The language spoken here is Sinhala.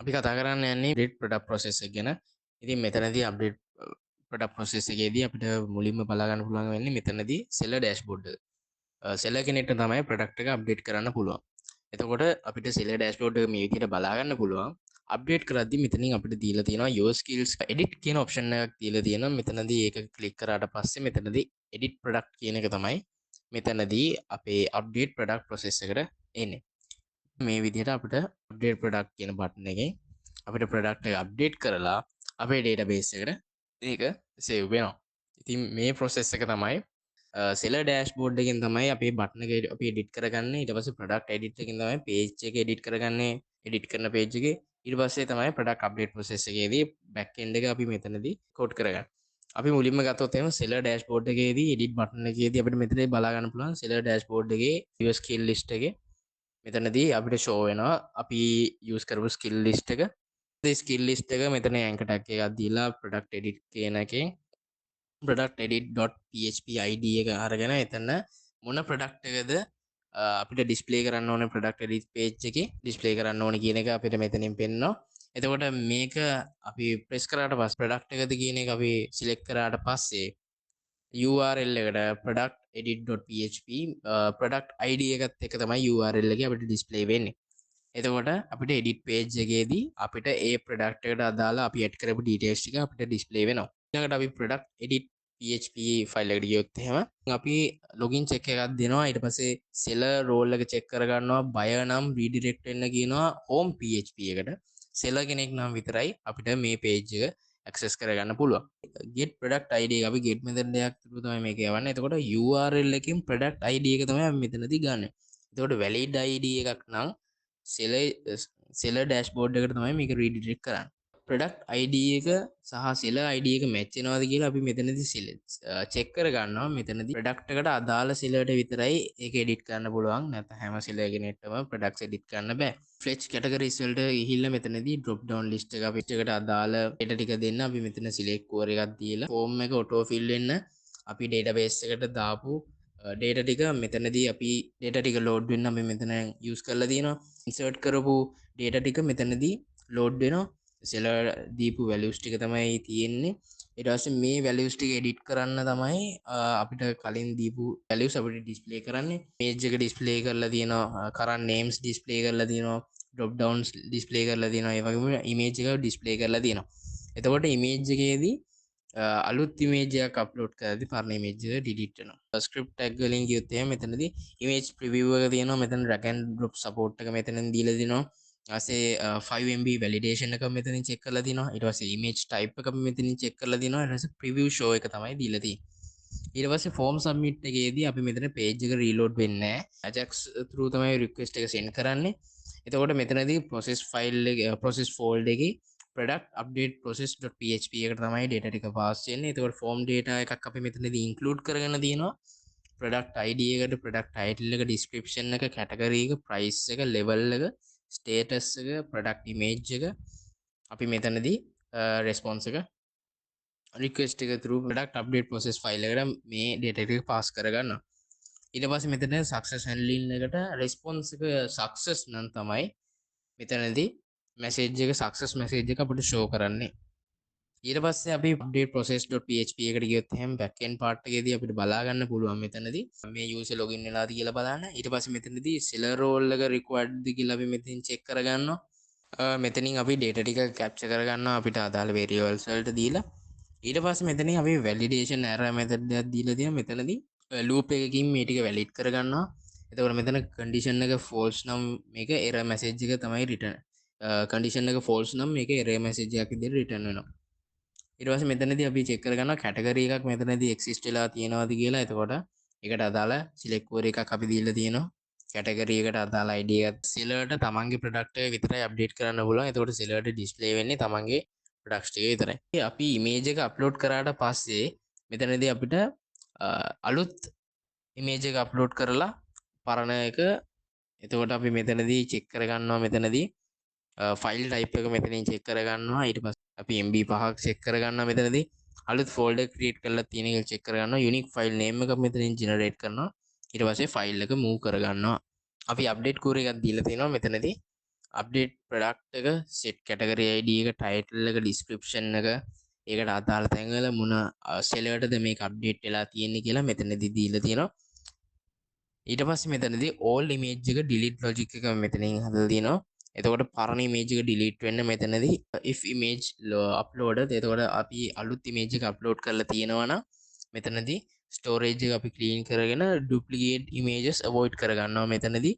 අපි කතා කරන්න යන්නේ අප්ඩේට් ප්‍රොඩක්ට් ප්‍රොසෙස් එක ගැන. ඉතින් මෙතනදී අප්ඩේට් ප්‍රොඩක්ට් ප්‍රොසෙස් එකේදී අපිට මුලින්ම බලා ගන්න පුළුවන් වෙන්නේ මෙතනදී සෙලර් ඩෑෂ්බෝඩ් එක. සෙලර් කෙනෙක්ට තමයි ප්‍රොඩක්ට් එක අප්ඩේට් කරන්න පුළුවන්. එතකොට අපිට සෙලර් ඩෑෂ්බෝඩ් එක මේ විදිහට බලා ගන්න පුළුවන්. අප්ඩේට් කරද්දී මෙතනින් අපිට දීලා තියෙනවා your skills edit කියන ඔප්ෂන් එකක් දීලා තියෙනවා. මෙතනදී ඒක ක්ලික් කරාට පස්සේ මෙතනදී edit product කියන එක තමයි මෙතනදී අපේ අප්ඩේට් ප්‍රොඩක්ට් ප්‍රොසෙස් එකට එන්නේ. මේ විදිහට අපිට අප්ඩේට් ප්‍රොඩක්ට් කියන බටන් එකෙන් අපිට ප්‍රොඩක්ට් එක අප්ඩේට් කරලා අපේ ඩේටාබේස් එකට ඒක සේව් වෙනවා. ඉතින් මේ ප්‍රොසෙස් එක තමයි සෙලර් ඩෑෂ්බෝඩ් එකෙන් තමයි අපේ බටන් එක අපි එඩිට් කරගන්නේ. ඊට පස්සේ ප්‍රොඩක්ට් එඩිට් එකෙන් තමයි පේජ් එක එඩිට් කරගන්නේ. එඩිට් කරන පේජ් එකේ ඊට පස්සේ තමයි ප්‍රොඩක්ට් අප්ඩේට් ප්‍රොසෙස් එකේදී බෑක් එන්ඩ් එක අපි මෙතනදී කෝඩ් කරගන්නේ. අපි මුලින්ම ගත්තොත් එහෙනම් සෙලර් ඩෑෂ්බෝඩ් එකේදී එඩිට් බටන් එකේදී අපිට මෙතනදී බලා ගන්න පුළුවන් සෙලර් ඩෑෂ්බෝඩ් එකේ your skill list එකේ මෙතනදී අපිට ෂෝ වෙනවා අපි යූස් කරපු ස්කිල් ලිස්ට් එක. ඒ ස්කිල් ලිස්ට් එක මෙතන ඇන්කර් ටැග් එකක් දීලා product edit කියන එකෙන් product edit.php id එක අරගෙන එතන මොන product එකද අපිට ඩිස්ප්ලේ කරන්න ඕනේ product edit page එකේ ඩිස්ප්ලේ කරන්න ඕනේ කියන එක අපිට මෙතනින් පෙන්නනවා. එතකොට මේක අපි ප්‍රෙස් කරාට පස්සේ product එකද කියන එක අපි සිලෙක්ට් කරාට පස්සේ URL එකට product edit.php product id එකත් එක තමයි URL එක අපිට ඩිස්ප්ලේ වෙන්නේ. එතකොට අපිට edit page එකේදී අපිට ඒ product එකට අදාළ අපි add කරපු details ටික අපිට ඩිස්ප්ලේ වෙනවා. ඊළඟට අපි product edit php ෆයිල් එකට ගියොත් එහෙම අපි login check එකක් දෙනවා. ඊට පස්සේ seller role එක check කරගන්නවා. buyer නම් redirect වෙන්න කියනවා home php එකට. seller කෙනෙක් නම් විතරයි අපිට මේ page එක access කරගන්න පුළුවන්. get product id එක අපි get method එකක් through තමයි මේක යවන්නේ. එතකොට URL එකකින් product id එක තමයි අපි මෙතනදී ගන්න. එතකොට valid id එකක් නම් සෙලර් ඩෑෂ්බෝඩ් එකට තමයි මේක රීඩිරෙක්ට් කරන්නේ. ප්‍රොඩක්ට් ID එක සහ සෙලර් ID එක මැච් වෙනවද කියලා අපි මෙතනදී චෙක් කරගන්නවා. මෙතනදී ප්‍රොඩක්ට් එකට අදාළ සෙලර්ට විතරයි ඒක එඩිට් කරන්න පුළුවන්. නැත්නම් හැම සෙලර් කෙනෙක්ටම ප්‍රොඩක්ට්ස් එඩිට් කරන්න බෑ. ෆ්ලෙච් කැටගරිස් වලට ගිහිල්ලා මෙතනදී drop down list එක අපිට එකට අදාළ data ටික දෙන්න අපි මෙතන select core එකක් දීලා form එක auto fill වෙන්න අපි database එකට දාපු ඩේටා ටික මෙතනදී අපි ඩේටා ටික ලෝඩ් වෙන්න අපි මෙතන යූස් කරලා තියෙනවා. ඉන්සර්ට් කරපු ඩේටා ටික මෙතනදී ලෝඩ් වෙනවා. සෙලර් දීපු වැලියුස් ටික තමයි තියෙන්නේ. ඊට පස්සේ මේ වැලියුස් ටික එඩිට් කරන්න තමයි අපිට කලින් දීපු වැලියුස් අපිට ඩිස්ප්ලේ කරන්නේ. පේජ් එක ඩිස්ප්ලේ කරලා තියෙනවා. කරන්ට් නේම්ස් ඩිස්ප්ලේ කරලා තියෙනවා. ඩ්‍රොප් ඩවුන්ස් ඩිස්ප්ලේ කරලා තියෙනවා. ඒ වගේම ඉමේජ් එක ඩිස්ප්ලේ කරලා තියෙනවා. එතකොට ඉමේජ් එකේදී අලුත් ඉමේජ් එකක් අප්ලෝඩ් කරද්දී පරණ ඉමේජ් එක ඩිලීට් වෙනවා. ස්ක්‍රිප්ට් ටැග් වලින් ගියොත් එහෙනම් මෙතනදී ඉමේජ් ප්‍රිවිව් එක තියෙනවා. මෙතන drag and drop support එක මෙතනින් දීලා දිනවා. ඊපස්සේ 5MB validation එක මෙතනින් check කරලා දිනවා. ඊට පස්සේ image type එක මෙතනින් check කරලා දිනවා. ඊට පස්සේ preview show එක තමයි දීලා තියෙන්නේ. ඊට පස්සේ form submit එකේදී අපි මෙතන page එක reload වෙන්නේ නැහැ. Ajax through තමයි request එක send කරන්නේ. එතකොට මෙතනදී process file එක process folder එකේ product update process.php එකට තමයි data ටික pass වෙන්නේ. එතකොට form data එකක් අපි මෙතනදී include කරගෙන තියෙනවා. product id එකට product title එක description එක category එක price එක level එක status එක product image එක අපි මෙතනදී response එක request එක through product update process file එකට මේ data ටික pass කරගන්නවා. ඊට පස්සේ මෙතන success handling එකට response එක success නම් තමයි මෙතනදී message එක success message එක අපිට show කරන්නේ. ඊට පස්සේ අපි update process.php එකට ගියොත් එහෙනම් back end part එකේදී අපිට බලා ගන්න පුළුවන් මෙතනදී මේ user login වෙලාද කියලා බලන්න. ඊට පස්සේ මෙතනදී seller role එක required ද කියලා අපි මෙතනින් check කරගන්නවා. මෙතනින් අපි data ටික capture කරගන්නවා අපිට අදාළ variables වලට දීලා. ඊට පස්සේ මෙතනින් අපි validation error method එකක් දීලා තියෙනවා. මෙතනදී loop එකකින් මේ ටික validate කරගන්නවා. එතකොට මෙතන condition එක false නම් මේක error message එක තමයි return. condition එක false නම් මේක error message එකක් විදිහට return වෙනවා. ඊට පස්සේ මෙතනදී අපි check කරගන්නවා category එකක් මෙතනදී exist වෙලා තියෙනවද කියලා. එතකොට ඒකට අදාළ select core එකක් අපි දීලා තියෙනවා. category එකට අදාළ ID එකත් sellerට තමන්ගේ product එක විතරයි update කරන්න පුළුවන්. එතකොට sellerට display වෙන්නේ තමන්ගේ products ටික විතරයි. අපි image එක upload කරාට පස්සේ මෙතනදී අපිට අලුත් image එක upload කරලා පරණ එක එතකොට අපි මෙතනදී check කරගන්නවා මෙතනදී file type එක මෙතනින් check කරගන්නවා. ඊට පස්සේ අපි MB 5ක් check කරගන්නවා මෙතනදී අලුත් folder create කරලා තියෙන එක check කරගන්නවා. unique file name එක මෙතනින් generate කරනවා. ඊට පස්සේ file එක move කරගන්නවා. අපි update core එකක් දීලා තියෙනවා මෙතනදී අප්ඩේට් ප්‍රොඩක්ට් එක සෙට් කැටගරි ID එක ටයිටල් එක ඩිස්ක්‍රිප්ෂන් එක ඒකට අදාළ තැන්වල මොන සෙලර්ටද මේක අප්ඩේට් වෙලා තියෙන්නේ කියලා මෙතනදී දීලා තියෙනවා. ඊට පස්සේ මෙතනදී all image එක delete logic එක මෙතනින් හදලා තියෙනවා. එතකොට පරණ image එක delete වෙන්න මෙතනදී if image uploaded එතකොට අපි අලුත් image එක upload කරලා තියෙනවා නම් මෙතනදී storage එක අපි clean කරගෙන duplicate images avoid කරගන්නවා මෙතනදී